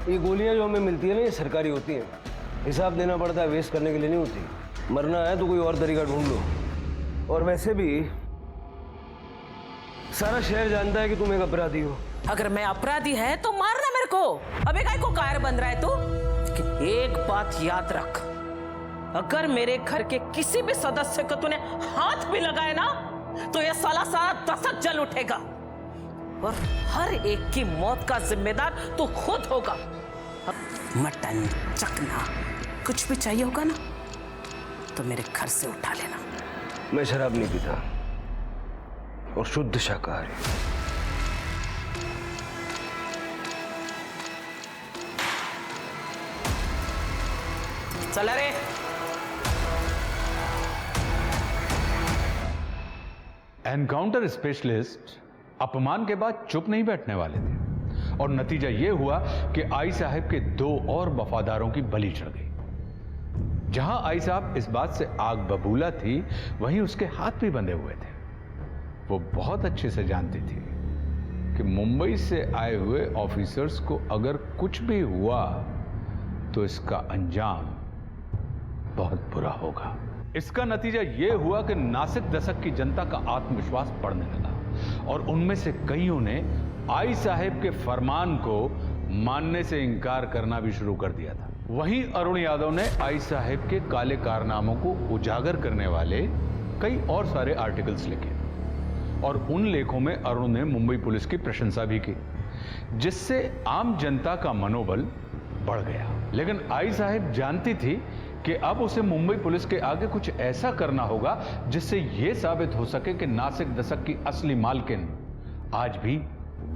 ये गोलियां जो हमें मिलती है ना, ये सरकारी होती हैं। हिसाब देना पड़ता है, वेस्ट करने के लिए नहीं होती। मरना है तो कोई और तरीका ढूंढ लो। और वैसे भी सारा शहर जानता है कि तुम एक अपराधी हो। अगर मैं अपराधी है तो मारना मेरे को। अबे काय को कायर बन रहा है तू? लेकिन एक बात याद रख, अगर मेरे घर के किसी भी सदस्य को तूने हाथ भी लगाया ना, तो ये साला सारा दशक जल उठेगा और हर एक की मौत का जिम्मेदार तू खुद होगा। मटन, चकना, कुछ भी चाहिए होगा ना तो मेरे घर से उठा लेना। मैं शराब नहीं पीता और शुद्ध शाकाहारी। चला रे। एनकाउंटर स्पेशलिस्ट अपमान के बाद चुप नहीं बैठने वाले थे और नतीजा यह हुआ कि आई साहब के 2 और वफादारों की बलि चढ़ गई। जहां आई साहब इस बात से आग बबूला थी, वहीं उसके हाथ भी बंधे हुए थे। वो बहुत अच्छे से जानती थी कि मुंबई से आए हुए ऑफिसर्स को अगर कुछ भी हुआ तो इसका अंजाम बहुत बुरा होगा। इसका नतीजा यह हुआ कि नासिक दशक की जनता का आत्मविश्वास बढ़ने लगा और उनमें से कईयों ने आई साहब के फरमान को मानने से इनकार करना भी शुरू कर दिया था। वहीं अरुण यादव ने आई साहब के काले कारनामों को उजागर करने वाले कई और सारे आर्टिकल्स लिखे और उन लेखों में अरुण ने मुंबई पुलिस की प्रशंसा भी की, जिससे आम जनता का मनोबल बढ़ गया। लेकिन आई साहब जानती थी कि अब उसे मुंबई पुलिस के आगे कुछ ऐसा करना होगा जिससे यह साबित हो सके कि नासिक दशक की असली मालकिन आज भी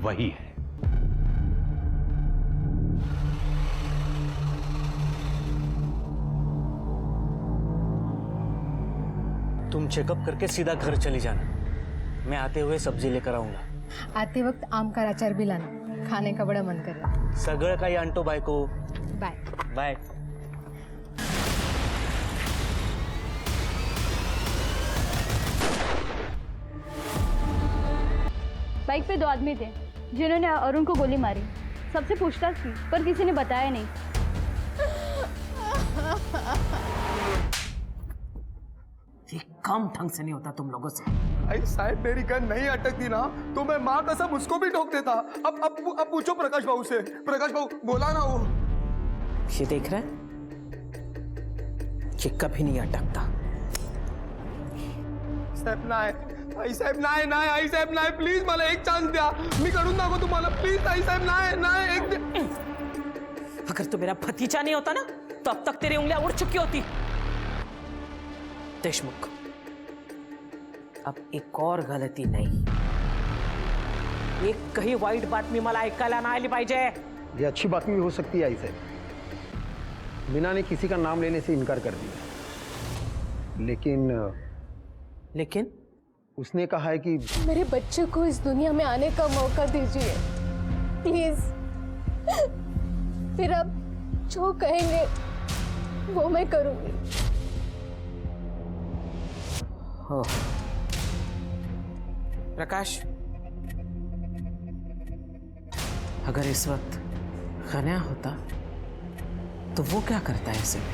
वही है। तुम चेकअप करके सीधा घर चली जाना। मैं आते हुए सब्जी लेकर आऊंगा। आते वक्त आम का अचार भी लाना, खाने का बड़ा मन कर रहा है। सगळं काही आणतो बायको। Bye bye. बाइक पे 2 आदमी थे जिन्होंने अरुण को गोली मारी। सबसे पूछताछ की पर किसी ने बताया नहीं। ये काम ढंग से नहीं होता तुम लोगों से। आई साहब मेरी गन नहीं अटकती ना तो मैं माँ कसम उसको भी ठोक देता। अब पूछो प्रकाश बाबू से। प्रकाश बाबू बोला ना वो। ये देख रहे हैं, ये कभी नहीं अटकता। साहेब नाही, आई साहेब नाही, आई साहेब नाही, प्लीज मला एक चान्स द्या, मी करून दाखवतो तुम्हाला, प्लीज आई साहेब नाही एक। अगर तू मेरा भतीजा नहीं होता ना तो अब तक तेरी उंगलियां उड़ चुकी होती। देशमुख, अब एक और गलती नहीं, एक कही वाईट बातमी मला ऐकायला नाही आली पाहिजे। ये अच्छी बातमी हो सकती है आई साहब। मीना ने किसी का नाम लेने से इनकार कर दिया, लेकिन उसने कहा है कि मेरे बच्चे को इस दुनिया में आने का मौका दीजिए प्लीज। फिर आप जो कहेंगे वो मैं करूंगी। हो प्रकाश, अगर इस वक्त खन्या होता तो वो क्या करता है ऐसे में?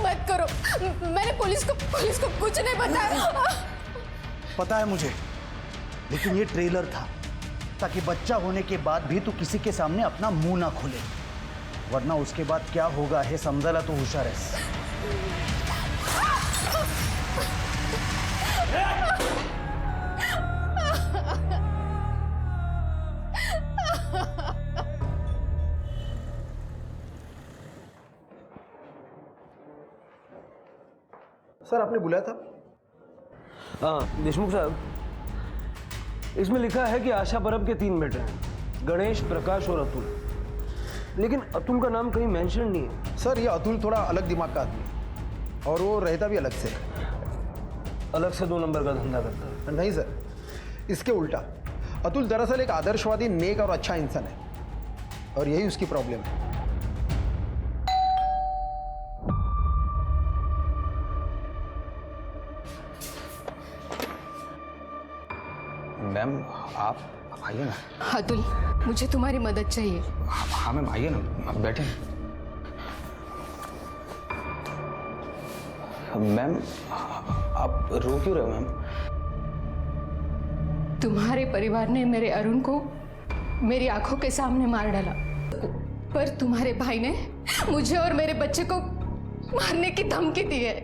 मत करो, मैंने पुलिस को कुछ नहीं बताया। पता है मुझे, लेकिन ये ट्रेलर था ताकि बच्चा होने के बाद भी तू किसी के सामने अपना मुंह ना खोले, वरना उसके बाद क्या होगा हे समजायला तू हुशार आहेस। सर आपने बुलाया था? हाँ देशमुख साहब, इसमें लिखा है कि आशा परब के 3 बेटे हैं, गणेश, प्रकाश और अतुल। लेकिन अतुल का नाम कहीं मेंशन नहीं है। सर ये अतुल थोड़ा अलग दिमाग का आदमी है। और वो रहता भी अलग से। अलग से 2 नंबर का धंधा करता है। नहीं सर, इसके उल्टा। अतुल दरअसल एक आदर्शवादी, नेक और अच्छा इंसान है, और यही उसकी प्रॉब्लम है। मैम आप आइए ना। अतुल, मुझे तुम्हारी मदद चाहिए। हाँ मैम आइए ना, आप बैठे। मैम आप रो क्यों रहे हो मैम? तुम्हारे परिवार ने मेरे अरुण को मेरी आंखों के सामने मार डाला, पर तुम्हारे भाई ने मुझे और मेरे बच्चे को मारने की धमकी दी है।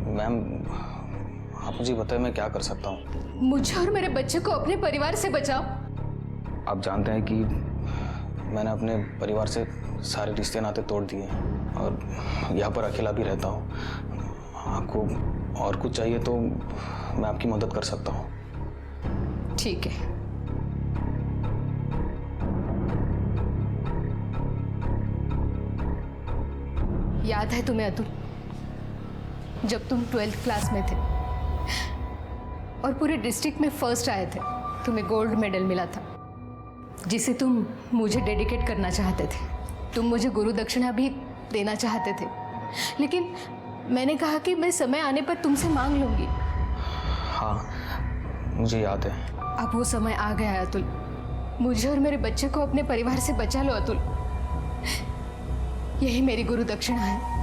मैम आप मुझे बताएं मैं क्या कर सकता हूँ? मुझे और मेरे बच्चे को अपने परिवार से बचाओ। आप जानते हैं कि मैंने अपने परिवार से सारे रिश्ते नाते तोड़ दिए हैं और यहाँ पर अकेला भी रहता हूँ। आपको और कुछ चाहिए तो मैं आपकी मदद कर सकता हूँ। ठीक है। याद है तुम्हें अतुल, जब तुम 12th क्लास में थे और पूरे डिस्ट्रिक्ट में फर्स्ट आए थे, तुम्हें गोल्ड मेडल मिला था, जिसे तुम मुझे डेडिकेट करना चाहते थे। तुम मुझे गुरु दक्षिणा भी देना चाहते थे, लेकिन मैंने कहा कि मैं समय आने पर तुमसे मांग लूंगी। हाँ मुझे याद है। अब वो समय आ गया है अतुल। मुझे और मेरे बच्चे को अपने परिवार से बचा लो अतुल। यही मेरी गुरु दक्षिणा है।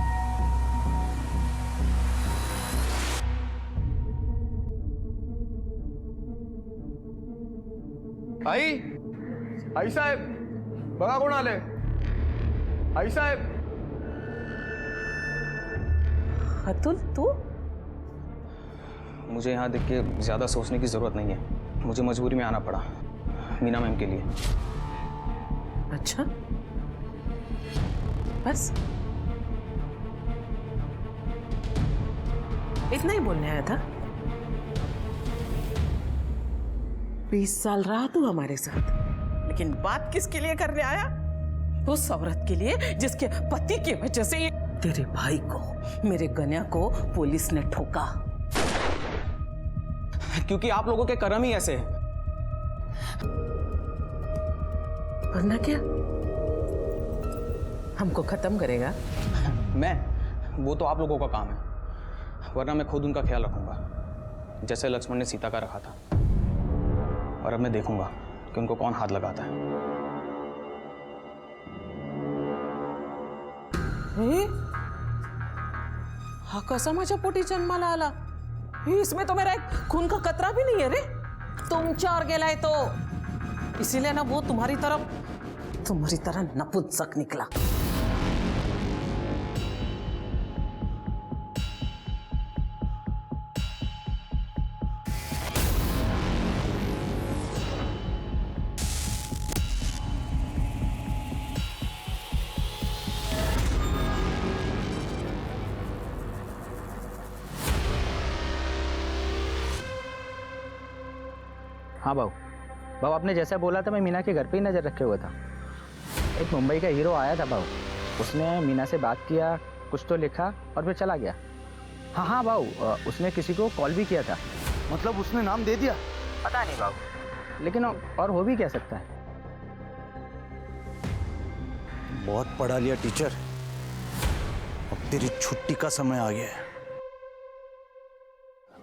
आई साहेब, बघा कोण आले। आई साहेब। अतुल तू? मुझे यहाँ देख के ज़्यादा सोचने की ज़रूरत नहीं है। मुझे मजबूरी में आना पड़ा मीना मैम के लिए। अच्छा बस इतना ही बोलने आया था? 20 साल रहा तू हमारे साथ, लेकिन बात किसके लिए करने आया? उस औरत के लिए जिसके पति की वजह से ये तेरे भाई को, मेरे गन्या को पुलिस ने ठोका। क्योंकि आप लोगों के कर्म ही ऐसे हैं। वरना क्या हमको खत्म करेगा? वो तो आप लोगों का काम है, वरना मैं खुद उनका ख्याल रखूंगा, जैसे लक्ष्मण ने सीता का रखा था। और अब मैं देखूंगा कि उनको कौन हाथ लगाता है। हा कसा माझ्या पोटी जन्माला आला? इसमें तो मेरा एक खून का कतरा भी नहीं है रे। तुम चार गेलाय तो इसीलिए ना वो तुम्हारी तरह नपुंसक निकला। हाँ बाबू, आपने जैसा बोला था मैं मीना के घर पे ही नज़र रखे हुआ था। एक मुंबई का हीरो आया था बाबू, उसने मीना से बात किया, कुछ तो लिखा और फिर चला गया। हाँ बाबू, उसने किसी को कॉल भी किया था। मतलब उसने नाम दे दिया? पता नहीं बाबू, लेकिन और हो भी क्या सकता है। बहुत पढ़ा लिया टीचर, अब तेरी छुट्टी का समय आ गया है।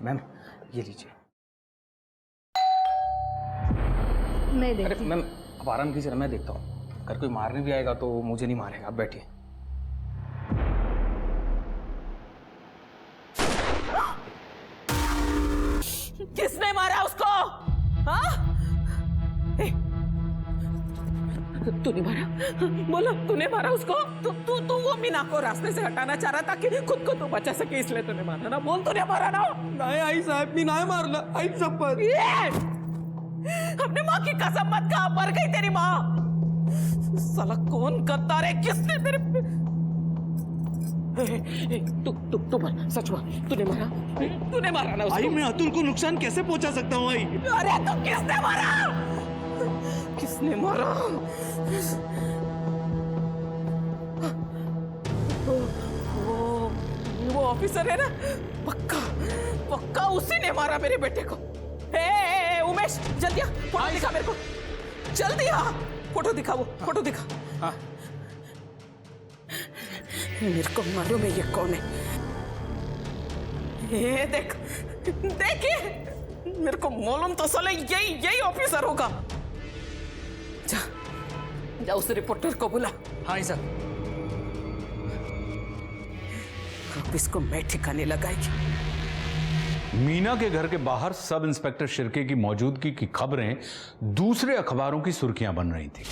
मैम ये लीजिए। मैं देखती अरे मैम आप आराम कीजिए, मैं देखता हूँ। अगर कोई मारने भी आएगा तो मुझे नहीं मारेगा। आप बैठिए। किसने मारा उसको? हाँ? तूने मारा? बोलो, तूने मारा उसको? तू वो मीना को रास्ते से हटाना चाह रहा था कि खुद को तू बचा सके, इसलिए तूने मारा ना? बोल, तूने मारा ना? नाही आई साहेब, मी नाही मारलं। आई शपथ। अपने माँ की कसम मत खा, मर गई तेरी माँ। साला कौन करता रे? किसने तेरे तू बोल, सच बोल, तूने मारा ना उसको? आई मैं अतुल को नुकसान कैसे पहुंचा सकता हूँ आई? अरे तो किसने मारा? वो ऑफिसर है ना, पक्का पक्का उसी ने मारा मेरे बेटे को। ए, उमेश जल्दी आ, फोटो दिखा मेरे को, जल्दी आ, फोटो दिखा, वो फोटो दिखा। हाँ। मेरे को मालूम है ये कौन है। ये देख, देखिए, मेरे को मालूम तो साले यही ऑफिसर होगा। जा उस रिपोर्टर को बुला। हाँ सर। अब इसको मैं ठिकाने लगाएगी। मीना के घर के बाहर सब इंस्पेक्टर शिर्के की मौजूदगी की खबरें दूसरे अखबारों की सुर्खियां बन रही थी।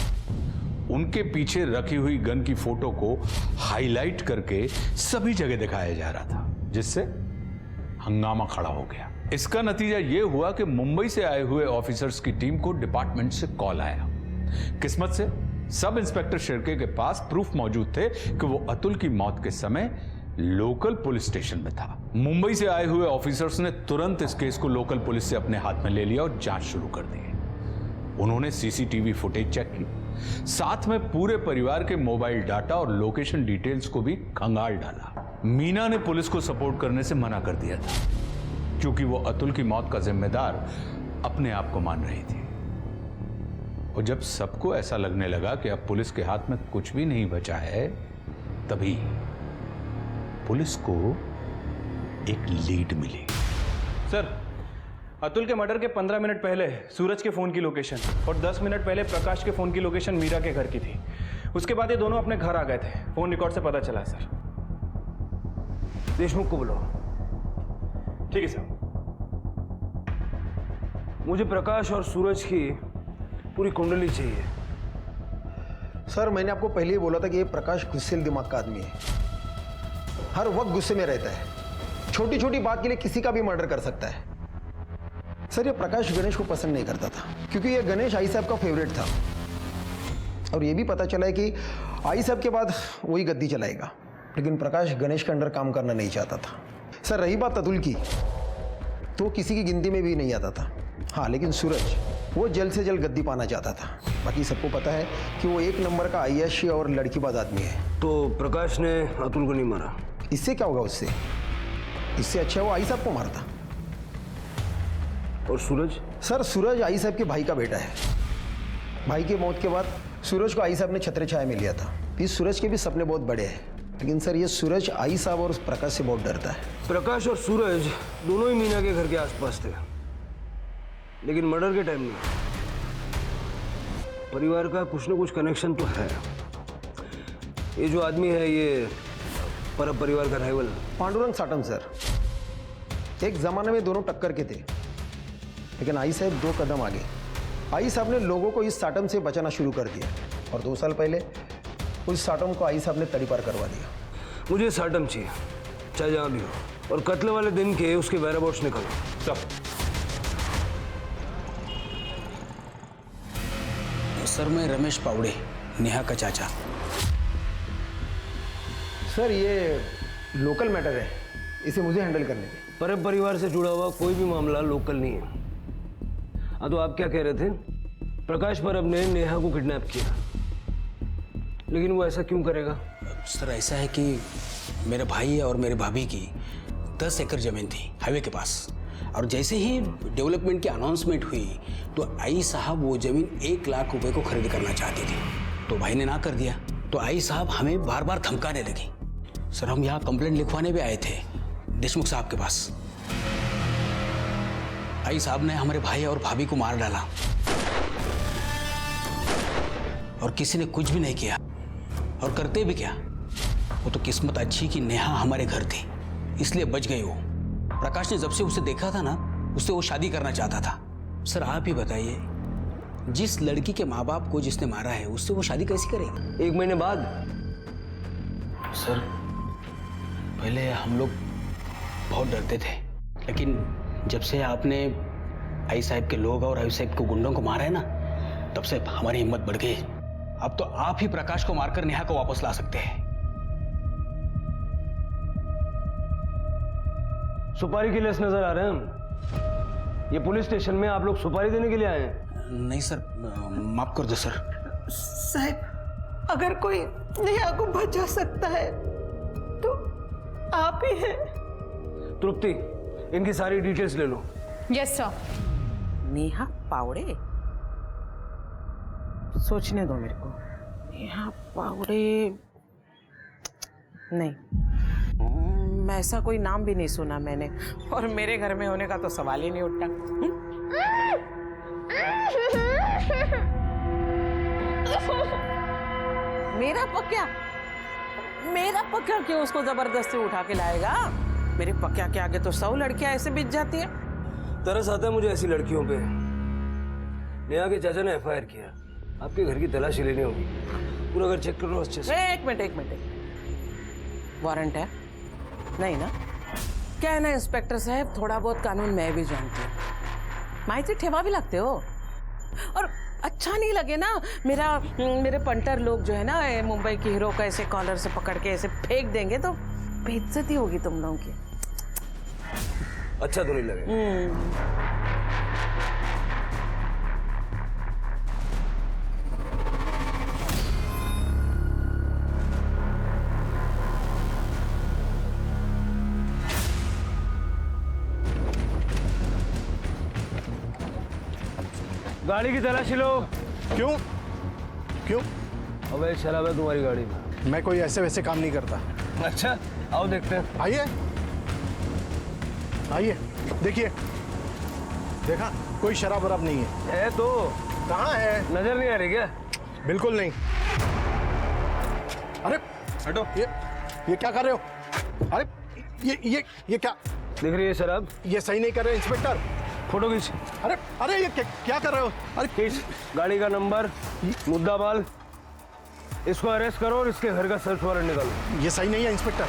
उनके पीछे रखी हुई गन की फोटो को हाईलाइट करके सभी जगह दिखाया जा रहा था, जिससे हंगामा खड़ा हो गया। इसका नतीजा यह हुआ कि मुंबई से आए हुए ऑफिसर्स की टीम को डिपार्टमेंट से कॉल आया। किस्मत से सब इंस्पेक्टर शिर्के के पास प्रूफ मौजूद थे कि वो अतुल की मौत के समय लोकल पुलिस स्टेशन में था। मुंबई से आए हुए ऑफिसर्स ने तुरंत इस केस को लोकल पुलिस से अपने हाथ में ले लिया और जांच शुरू कर दी। उन्होंने सीसीटीवी फुटेज चेक की, साथ में पूरे परिवार के मोबाइल डाटा और लोकेशन डिटेल्स को भी खंगाल डाला। मीना ने पुलिस को सपोर्ट करने से मना कर दिया था, क्योंकि वो अतुल की मौत का जिम्मेदार अपने आप को मान रही थी। और जब सबको ऐसा लगने लगा कि अब पुलिस के हाथ में कुछ भी नहीं बचा है, तभी पुलिस को एक लीड मिली। सर, अतुल के मर्डर के 15 मिनट पहले सूरज के फोन की लोकेशन और 10 मिनट पहले प्रकाश के फोन की लोकेशन मीरा के घर की थी। उसके बाद ये दोनों अपने घर आ गए थे। फोन रिकॉर्ड से पता चला सर। देशमुख को बुलाओ। ठीक है सर। मुझे प्रकाश और सूरज की पूरी कुंडली चाहिए। सर, मैंने आपको पहले ही बोला था कि ये प्रकाश गुस्सेल दिमाग का आदमी है, हर वक्त गुस्से में रहता है, छोटी छोटी बात के लिए किसी का भी मर्डर कर सकता है। सर, ये प्रकाश गणेश को पसंद नहीं करता था, क्योंकि ये गणेश आई साहब का फेवरेट था, और ये भी पता चला है कि आई साहब के बाद वही गद्दी चलाएगा। लेकिन प्रकाश गणेश के अंडर काम करना नहीं चाहता था। सर, रही बात अतुल की, तो किसी की गिनती में भी नहीं आता था। हाँ, लेकिन सूरज वो जल्द से जल्द गद्दी पाना चाहता था। बाकी सबको पता है कि वो एक नंबर का आय्याशी और लड़कीबाज आदमी है। तो प्रकाश ने अतुल को नहीं मारा? इससे क्या होगा उससे? इससे अच्छा वो आई साहब को मारता। और सूरज? सर, सूरज आई साहब के भाई का बेटा है। भाई की मौत के बाद सूरज को आई साहब ने छत्र छाया में लिया था। इस सूरज के भी सपने बहुत बड़े हैं, लेकिन सर ये सूरज आई साहब और प्रकाश से बहुत डरता है। प्रकाश और सूरज दोनों ही मीना के घर के आसपास थे, लेकिन मर्डर के टाइम में परिवार का कुछ न कुछ कनेक्शन तो है। ये जो आदमी है, ये परब परिवार का राइवल पांडुरंग साटम। सर, एक जमाने में दोनों टक्कर के थे, लेकिन आई साहब 2 कदम आगे। आई साहब ने लोगों को इस साटम से बचाना शुरू कर दिया, और 2 साल पहले उस साटम को आई साहब ने तड़ी पार करवा दिया। मुझे साटम चाहिए, चाहे जहां भी हो, और कत्ल वाले दिन के उसके वेराबाउट्स निकालो सब। सर, मैं रमेश पावड़े, नेहा का चाचा। सर, ये लोकल मैटर है, इसे मुझे हैंडल करने दें। परब परिवार से जुड़ा हुआ कोई भी मामला लोकल नहीं है। हाँ, तो आप क्या कह रहे थे? प्रकाश परब ने नेहा को किडनैप किया, लेकिन वो ऐसा क्यों करेगा? सर, ऐसा है कि मेरे भाई और मेरे भाभी की 10 एकड़ जमीन थी हाईवे के पास, और जैसे ही डेवलपमेंट की अनाउंसमेंट हुई तो आई साहब वो जमीन 1 लाख रुपए को खरीद करना चाहती थी। तो भाई ने ना कर दिया, तो आई साहब हमें बार बार धमकाने लगी। सर, हम यहाँ कंप्लेंट लिखवाने भी आए थे देशमुख साहब के पास। आई साहब ने हमारे भाई और भाभी को मार डाला, और किसी ने कुछ भी नहीं किया। और करते भी क्या, वो तो किस्मत अच्छी कि नेहा हमारे घर थी, इसलिए बच गई वो। प्रकाश ने जब से उसे देखा था ना, उससे वो शादी करना चाहता था। सर, आप ही बताइए, जिस लड़की के माँ बाप को जिसने मारा है, उससे वो शादी कैसे करेगी? 1 महीने बाद? सर, पहले हम लोग बहुत डरते थे, लेकिन जब से आपने आई साहब के लोग और आई साहब के गुंडों को मारा है ना, तब से हमारी हिम्मत बढ़ गई। अब तो आप ही प्रकाश को मारकर नेहा को वापस ला सकते हैं। सुपारी के लिए नजर आ रहे हैं हम। ये पुलिस स्टेशन में आप लोग सुपारी देने के लिए आए हैं? नहीं सर, माफ कर दो सर। साहब, अगर कोई नेहा को बचा सकता है आप ही हैं। तृप्ति, इनकी सारी डिटेल्स ले लो। Yes sir. नेहा पावड़े, सोचने दो मेरे को। नेहा पावड़े नहीं, ऐसा कोई नाम भी नहीं सुना मैंने, और मेरे घर में होने का तो सवाल ही नहीं उठता। मेरा पक्का क्यों उसको जबरदस्ती उठा के लाएगा? मेरे पक्का के आगे तो 100 लड़कियां ऐसे बिछ जाती है। तरस आता है मुझे ऐसी लड़कियों पे। नेहा के चाचा ने FIR किया, आपके घर की तलाशी लेनी होगी, पूरा घर चेक करो अच्छे से। एक मिनट, वारंट है? नहीं ना? क्या है ना इंस्पेक्टर साहब, थोड़ा बहुत कानून मैं भी जानती हूँ। माहिती ठेवा भी लगते हो, और अच्छा नहीं लगे ना मेरे पंटर लोग जो है ना मुंबई के हीरो को ऐसे कॉलर से पकड़ के ऐसे फेंक देंगे तो बेइज्जती होगी तुम लोगों की। अच्छा तो नहीं लगे। गाड़ी की तलाशी लो। क्यों? क्यों? अबे शराब है तुम्हारी गाड़ी में। मैं कोई ऐसे वैसे काम नहीं करता। अच्छा, आओ देखते हैं। आइए आइए, देखिए, देखा कोई शराब वराब नहीं है। तो कहाँ है? नजर नहीं आ रही क्या? बिल्कुल नहीं। अरे हटो, ये क्या कर रहे हो? अरे ये क्या दिख रही है शराब? ये सही नहीं कर रहे इंस्पेक्टर। फोटो खींच। अरे ये क्या कर रहे हो? अरे खींच गाड़ी का नंबर, मुद्दा माल, इसको अरेस्ट करो और इसके घर का सर्च वारंट निकालो। ये सही नहीं है इंस्पेक्टर।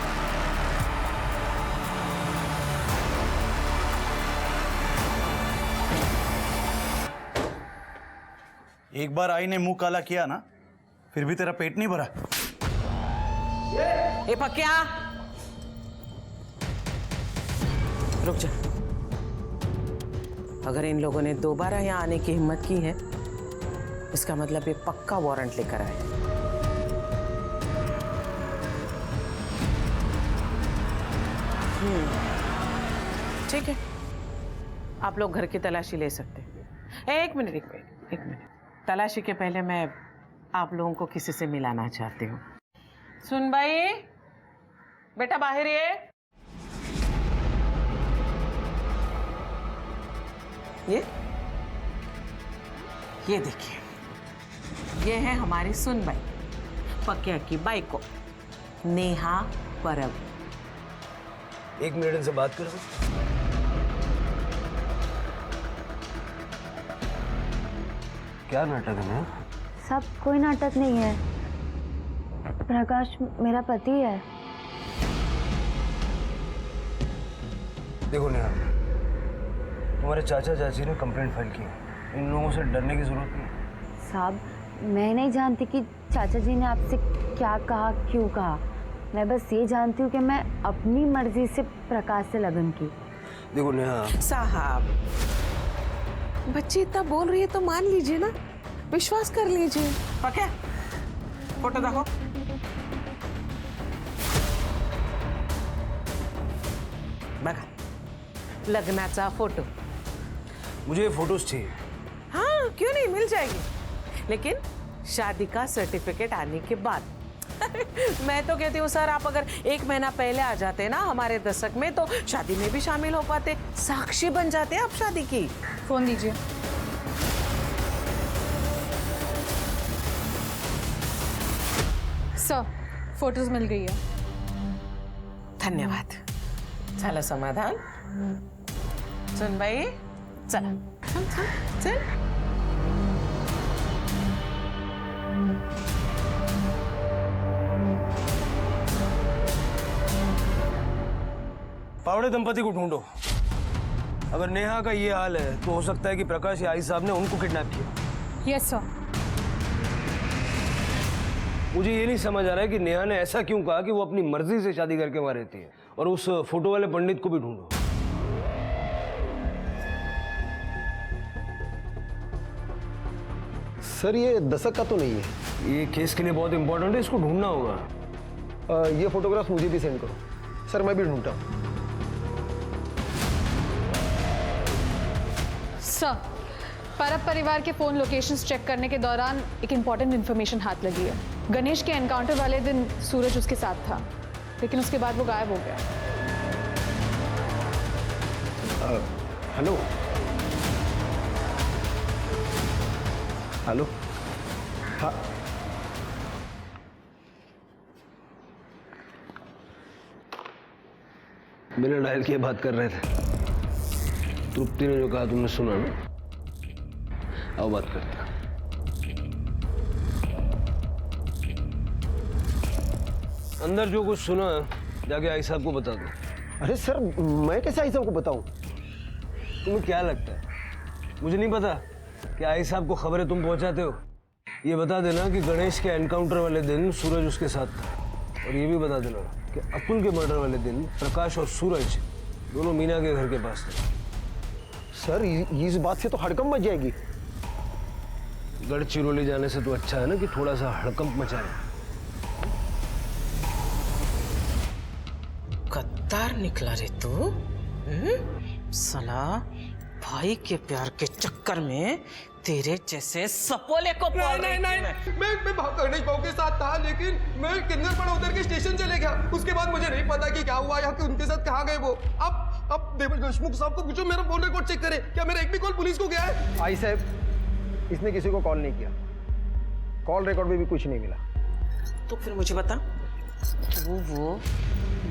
एक बार आई ने मुंह काला किया ना, फिर भी तेरा पेट नहीं भरा। ए पक्या, रुक जा। अगर इन लोगों ने दोबारा यहाँ आने की हिम्मत की है, इसका मतलब ये पक्का वारंट लेकर आए। ठीक है, आप लोग घर की तलाशी ले सकते हैं। एक मिनट। तलाशी के पहले मैं आप लोगों को किसी से मिलाना चाहती हूँ। सुन भाई, बेटा बाहर ये देखिए, ये है हमारी सुनबाई, पक्या की बाई को, नेहा परब। एक मिनट इनसे बात करो। क्या नाटक है? सब कोई नाटक नहीं है। प्रकाश मेरा पति है। देखो नेहा, तुम्हारे चाचा चाची ने कंप्लेंट फाइल की है, इन लोगों से डरने की जरूरत नहीं। साहब, मैं नहीं जानती कि चाचा जी ने आपसे क्या कहा, क्यों कहा। मैं बस ये जानती हूँ कि मैं अपनी मर्जी से प्रकाश से लगन की। देखो नेहा साहब, बच्ची इतना बोल रही है तो मान लीजिए ना, विश्वास कर लीजिए। पक्या, फोटो देखो। बघा, लग्नाचा फोटो। मुझे फोटोज चाहिए। हाँ, क्यों नहीं, मिल जाएगी, लेकिन शादी का सर्टिफिकेट आने के बाद। मैं तो कहती हूँ सर, आप अगर 1 महीना पहले आ जाते ना हमारे दशक में, तो शादी में भी शामिल हो पाते, साक्षी बन जाते आप शादी की। फोन दीजिए। सर, फोटोज मिल गई है। धन्यवाद। झालं समाधान? सुन बाई, चला चल। पावड़े दंपति को ढूंढो। अगर नेहा का ये हाल है तो हो सकता है कि प्रकाश या आई साहब ने उनको किडनैप किया। Yes sir. मुझे ये नहीं समझ आ रहा है कि नेहा ने ऐसा क्यों कहा कि वो अपनी मर्जी से शादी करके वहां रहती है। और उस फोटो वाले पंडित को भी ढूंढो। सर ये दशक का तो नहीं है। ये केस के लिए बहुत इंपॉर्टेंट है, इसको ढूंढना होगा। ये फोटोग्राफ मुझे भी सेंड करो। सर मैं भी ढूंढता हूँ। सर, परब परिवार के फोन लोकेशंस चेक करने के दौरान एक इम्पॉर्टेंट इन्फॉर्मेशन हाथ लगी है। गणेश के एनकाउंटर वाले दिन सूरज उसके साथ था, लेकिन उसके बाद वो गायब हो गया। हेलो हेलो, हाँ बिना डायल किए बात कर रहे थे। तृप्ति ने जो कहा तुमने सुना ना? आओ बात करते हैं। अंदर जो कुछ सुना जाके आई साहब को बता दो। अरे सर, मैं कैसे आई साहब को बताऊं? तुम्हें क्या लगता है मुझे नहीं पता कि आई साहब को खबरें तुम पहुंचाते हो? ये बता देना कि गणेश के एनकाउंटर वाले दिन सूरज उसके साथ था, और ये भी बता देना कि अतुल के मर्डर वाले दिन प्रकाश और सूरज दोनों मीना के घर के पास थे। सर इस बात से तो हड़कंप मच जाएगी। गढ़चिरौली जाने से तो अच्छा है ना कि थोड़ा सा हड़कंप मचाए। गद्दार निकला रे तू। साला भाई के प्यार के चक्कर में तेरे जैसे सपोले को नहीं नहीं नहीं, मैं गणेश बाबू के साथ था, लेकिन मैं किन्नर पड़ा उधर के स्टेशन चले गया। उसके बाद मुझे नहीं पता कि क्या हुआ या कि उनके साथ कहाँ गए वो। अब देवेश देशमुख साहब को पूछो, मेरा फोन रिकॉर्ड चेक करे, क्या मेरा एक भी कॉल पुलिस को गया है? आई साहब, इसने किसी को कॉल नहीं किया, कॉल रिकॉर्ड में भी कुछ नहीं मिला। तो फिर मुझे बता, वो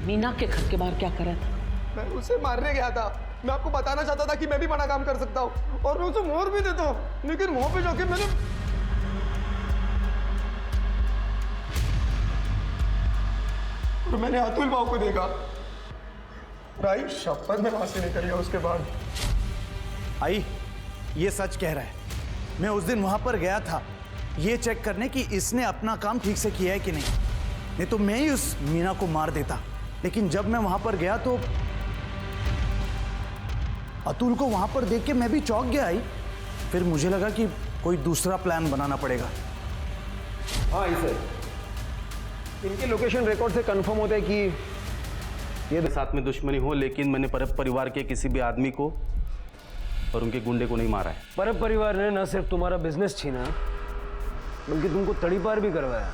मीना के घर के बाहर क्या कर रहा था? मैं उसे मारने गया था। मैं आपको बताना चाहता था कि मैं भी बड़ा काम कर सकता हूँ और मैं उसे मोर भी देता हूँ, लेकिन वहां पे जाके मैंने अतुल बाबू को देखा। भाई शपथ में वहां से निकल गया उसके बाद। आई, ये सच कह रहा है। मैं उस दिन वहां पर गया था ये चेक करने कि इसने अपना काम ठीक से किया है कि नहीं तो मैं ही उस मीना को मार देता। लेकिन जब मैं वहां पर गया तो अतुल को वहां पर देख के मैं भी चौंक गया। आई, फिर मुझे लगा कि कोई दूसरा प्लान बनाना पड़ेगा। हाँ सर, इनके लोकेशन रिकॉर्ड से कंफर्म होता है कि ये साथ में दुश्मनी हो, लेकिन मैंने परब परिवार के किसी भी आदमी को और उनके गुंडे को नहीं मारा है। परब परिवार ने न सिर्फ तुम्हारा बिजनेस छीना, बल्कि तुमको तड़ीपार भी करवाया।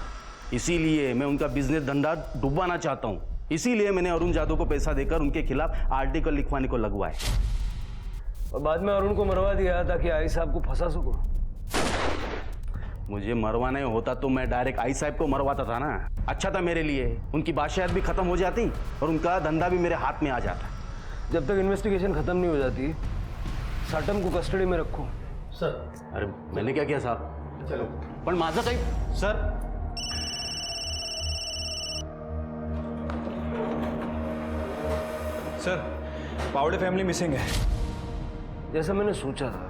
इसीलिए मैं उनका बिजनेस धंधा डुबाना चाहता हूँ। इसीलिए मैंने अरुण जादव को पैसा देकर उनके खिलाफ आर्टिकल लिखवाने को लगवाए और बाद में अरुण को मरवा दिया ताकि आई साहब को फंसा सको। मुझे मरवाना होता तो मैं डायरेक्ट आई साहब को मरवाता था ना। अच्छा था मेरे लिए, उनकी बादशाहत भी खत्म हो जाती और उनका धंधा भी मेरे हाथ में आ जाता। जब तक इन्वेस्टिगेशन खत्म नहीं हो जाती, साटम को कस्टडी में रखो। सर, अरे मैंने क्या किया साहब? चलो, पण माझं काही सर। सर, पावड़े फैमिली मिसिंग है। जैसा मैंने सोचा था,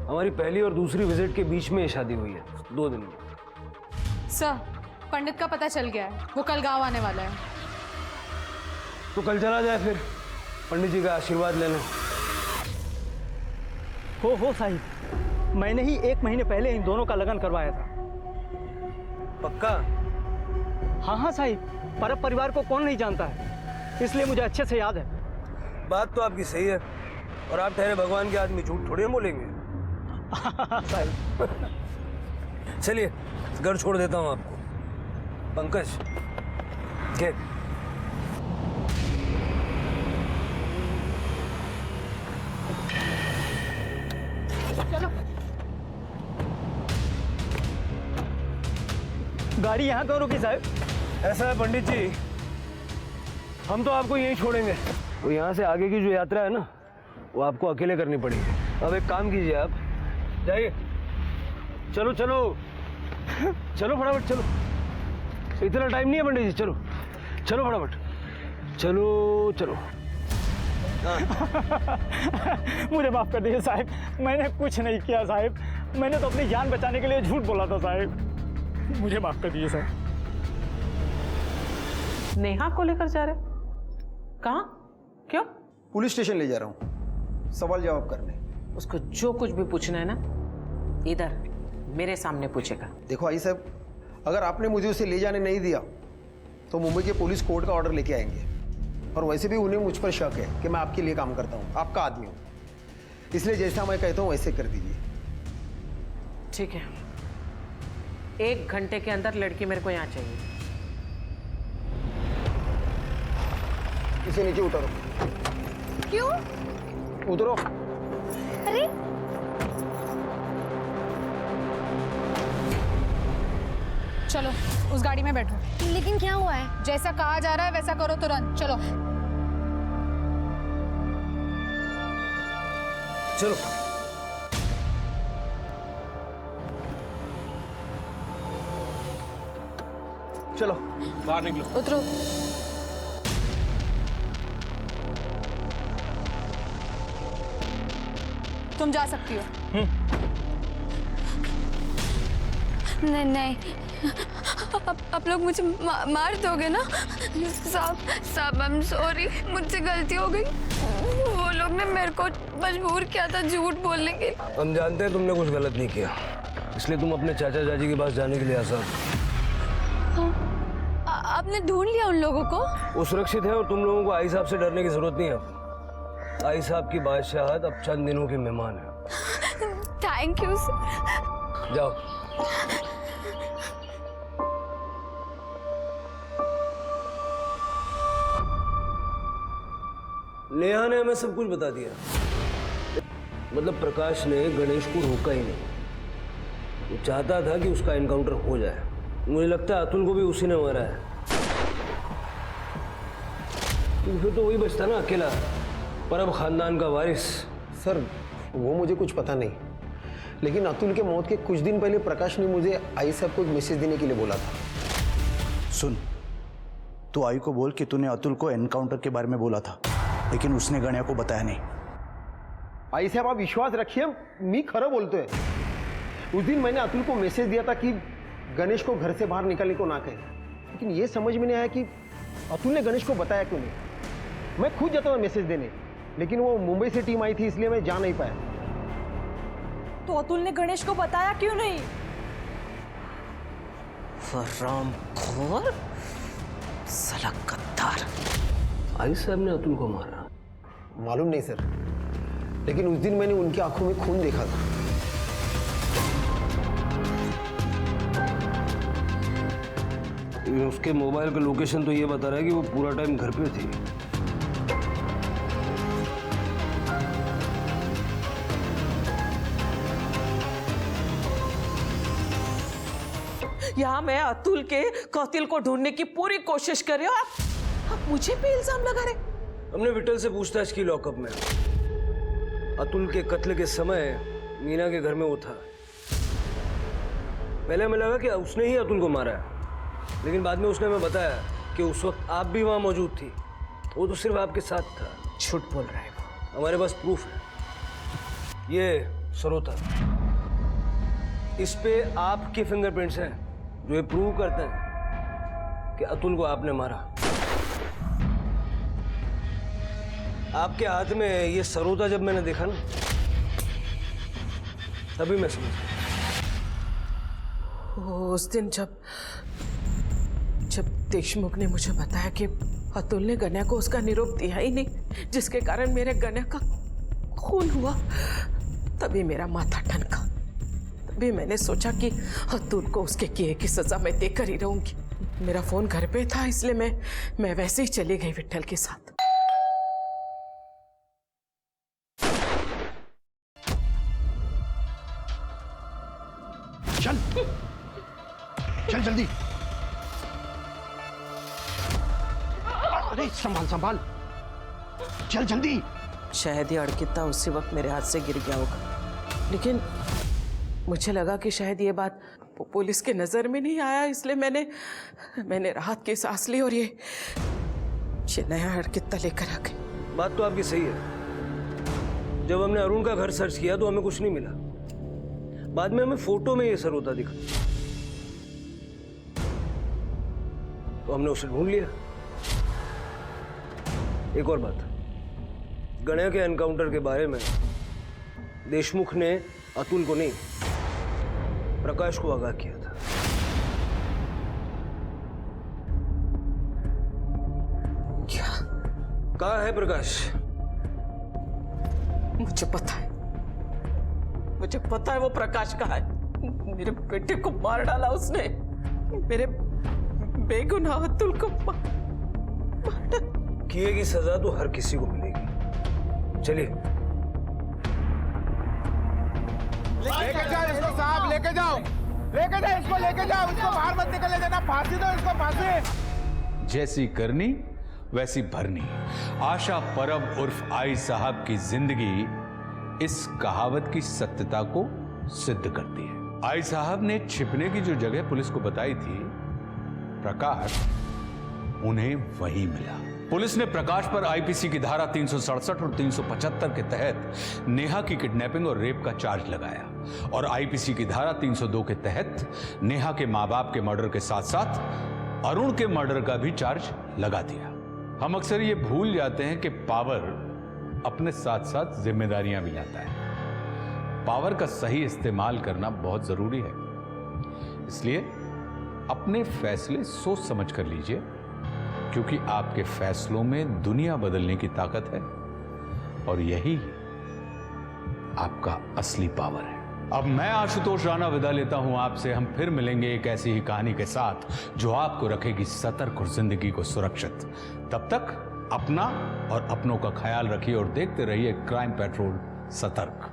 हमारी पहली और दूसरी विजिट के बीच में ये शादी हुई है, 2 दिन में। सर, पंडित का पता चल गया है, वो कल गांव आने वाला है। तो कल चला जाए फिर पंडित जी का आशीर्वाद लेने। हो साहिब, मैंने ही 1 महीने पहले इन दोनों का लगन करवाया था। पक्का? हाँ साहिब, परब परिवार को कौन नहीं जानता है, इसलिए मुझे अच्छे से याद है। बात तो आपकी सही है, और आप ठहरे भगवान के आदमी, झूठ थोड़ी बोलेंगे। चलिए, घर छोड़ देता हूँ आपको। पंकज, के चलो, गाड़ी यहाँ क्यों रुकी साहब? ऐसा है पंडित जी, हम तो आपको यहीं छोड़ेंगे, और यहाँ से आगे की जो यात्रा है ना, वो आपको अकेले करनी पड़ेगी। अब एक काम कीजिए, आप जाइए। चलो चलो चलो फटाफट, चलो, इतना टाइम नहीं है पंडित जी। चलो चलो फटाफट, चलो चलो। मुझे माफ कर दीजिए साहब, मैंने कुछ नहीं किया साहब, मैंने तो अपनी जान बचाने के लिए झूठ बोला था साहब, मुझे माफ कर दीजिए साहब। नेहा को लेकर जा रहे? कहाँ? क्यों? पुलिस स्टेशन ले जा रहा हूँ, सवाल जवाब करने। उसको जो कुछ भी पूछना है ना, इधर मेरे सामने पूछेगा। देखो आई साहब, अगर आपने मुझे उसे ले जाने नहीं दिया तो मुंबई के पुलिस कोर्ट का ऑर्डर लेके आएंगे। और वैसे भी उन्हें मुझ पर शक है कि मैं आपके लिए काम करता हूँ, आपका आदमी हूँ। इसलिए जैसा मैं कहता हूँ वैसे कर दीजिए। ठीक है, 1 घंटे के अंदर लड़की मेरे को यहाँ चाहिए। इसे नीचे उतारो। क्यों? उतरो। अरे चलो उस गाड़ी में बैठो। लेकिन क्या हुआ है? जैसा कहा जा रहा है वैसा करो तुरंत। चलो चलो। चलो बाहर निकलो। उतरो। तुम जा सकती हो। नहीं नहीं, आप लोग मुझे मार दोगे ना? साहब आई एम सॉरी, मुझसे गलती हो गई। वो लोग ने मेरे को मजबूर किया था झूठ बोलने के लिए। हम जानते हैं तुमने कुछ गलत नहीं किया, इसलिए तुम अपने चाचा चाची के पास जाने के लिए आसान। आपने ढूंढ लिया उन लोगों को? वो सुरक्षित है और तुम लोगों को आई साहब से डरने की जरूरत नहीं है। आई साहब की बादशाहत अब चंद दिनों के मेहमान है। Thank you sir. जाओ। नेहा ने हमें सब कुछ बता दिया। मतलब प्रकाश ने गणेश को रोका ही नहीं। वो चाहता था कि उसका एनकाउंटर हो जाए। मुझे लगता है अतुल को भी उसी ने मारा है। फिर तो वही बचता ना अकेला, परब खानदान का वारिस। सर वो मुझे कुछ पता नहीं, लेकिन अतुल के मौत के कुछ दिन पहले प्रकाश ने मुझे आई साहब को एक मैसेज देने के लिए बोला था। सुन, तू आई को बोल कि तूने अतुल को एनकाउंटर के बारे में बोला था, लेकिन उसने गण्या को बताया नहीं। आई साहब आप विश्वास रखिए, मी खरा बोलते हैं। उस दिन मैंने अतुल को मैसेज दिया था कि गणेश को घर से बाहर निकलने को ना कहे, लेकिन ये समझ में नहीं आया कि अतुल ने गणेश को बताया क्यों नहीं। मैं खुद जाता था मैसेज देने, लेकिन वो मुंबई से टीम आई थी इसलिए मैं जा नहीं पाया। तो अतुल ने गणेश को बताया क्यों नहीं? हरामखोर, साला गद्दार। आई साहब ने अतुल को मारा? मालूम नहीं सर, लेकिन उस दिन मैंने उनकी आंखों में खून देखा था। उसके मोबाइल का लोकेशन तो ये बता रहा है कि वो पूरा टाइम घर पे थी। यहाँ मैं अतुल के कातिल को ढूंढने की पूरी कोशिश कर रही हूँ, आप मुझे पे इल्जाम लगा रहे। हमने विठल से पूछताछ की लॉकअप में। अतुल के कत्ल के समय मीना के घर में वो था। पहले हमें लगा कि उसने ही अतुल को मारा है, लेकिन बाद में उसने हमें बताया कि उस वक्त आप भी वहां मौजूद थी। वो तो सिर्फ आपके साथ था। झूठ बोल रहा है वो। हमारे पास प्रूफ है। ये सरोता, इस पे आपके फिंगरप्रिंट्स हैं जो ये प्रूव करते हैं कि अतुल को आपने मारा। आपके हाथ में ये सरोता जब मैंने देखा ना, तभी मैं समझ गया। उस दिन जब देशमुख ने मुझे बताया कि अतुल ने गण्या को उसका निरूप दिया ही नहीं, जिसके कारण मेरे गण्या का खून हुआ, तभी मेरा माथा ठनका। तभी मैंने सोचा कि अतुल को उसके किए की सजा मैं देकर ही रहूंगी। मेरा फोन घर पे था, इसलिए मैं वैसे ही चली गई विठल के साथ। चल चल जल्दी। अरे संभाल संभाल, चल जल्दी। शायद ये अड़किता उसी वक्त मेरे हाथ से गिर गया होगा, लेकिन मुझे लगा कि शायद ये बात पुलिस के नजर में नहीं आया, इसलिए मैंने राहत की सांस ली और ये नया अड़किता लेकर आ गई। बात तो आपकी सही है। जब हमने अरुण का घर सर्च किया तो हमें कुछ नहीं मिला। बाद में हमें फोटो में ये सरोता दिखा, तो हमने उसे ढूंढ लिया। एक और बात, गण्या के एनकाउंटर के बारे में देशमुख ने अतुल को नहीं, प्रकाश को आगाह किया था। क्या कहाँ है प्रकाश? मुझे पता है वो प्रकाश कहाँ है। मेरे बेटे को मार डाला उसने, मेरे बेगुनाह अतुल को किए की सजा तो हर किसी को मिलेगी। चलिए लेके जाओ इसको साहब, लेके जाओ इसको, लेके जाओ इसको, बाहर मत निकलने देना, फांसी दो इसको, फांसी। जैसी करनी वैसी भरनी। आशा परब उर्फ आई साहब की जिंदगी इस कहावत की सत्यता को सिद्ध करती है। आई साहब ने छिपने की जो जगह पुलिस को बताई थी, प्रकाश उन्हें वही मिला। पुलिस ने प्रकाश पर आईपीसी की धारा 367 और 375 के तहत नेहा की किडनैपिंग और रेप का चार्ज लगाया और आईपीसी की धारा 302 के तहत नेहा के मां बाप के मर्डर के साथ साथ अरुण के मर्डर का भी चार्ज लगा दिया। हम अक्सर ये भूल जाते हैं कि पावर अपने साथ साथ जिम्मेदारियां भी लाता है। पावर का सही इस्तेमाल करना बहुत जरूरी है, इसलिए अपने फैसले सोच समझ कर लीजिए, क्योंकि आपके फैसलों में दुनिया बदलने की ताकत है और यही आपका असली पावर है। अब मैं आशुतोष राणा विदा लेता हूं आपसे। हम फिर मिलेंगे एक ऐसी ही कहानी के साथ जो आपको रखेगी सतर्क और जिंदगी को सुरक्षित। तब तक अपना और अपनों का ख्याल रखिए और देखते रहिए क्राइम पेट्रोल सतर्क।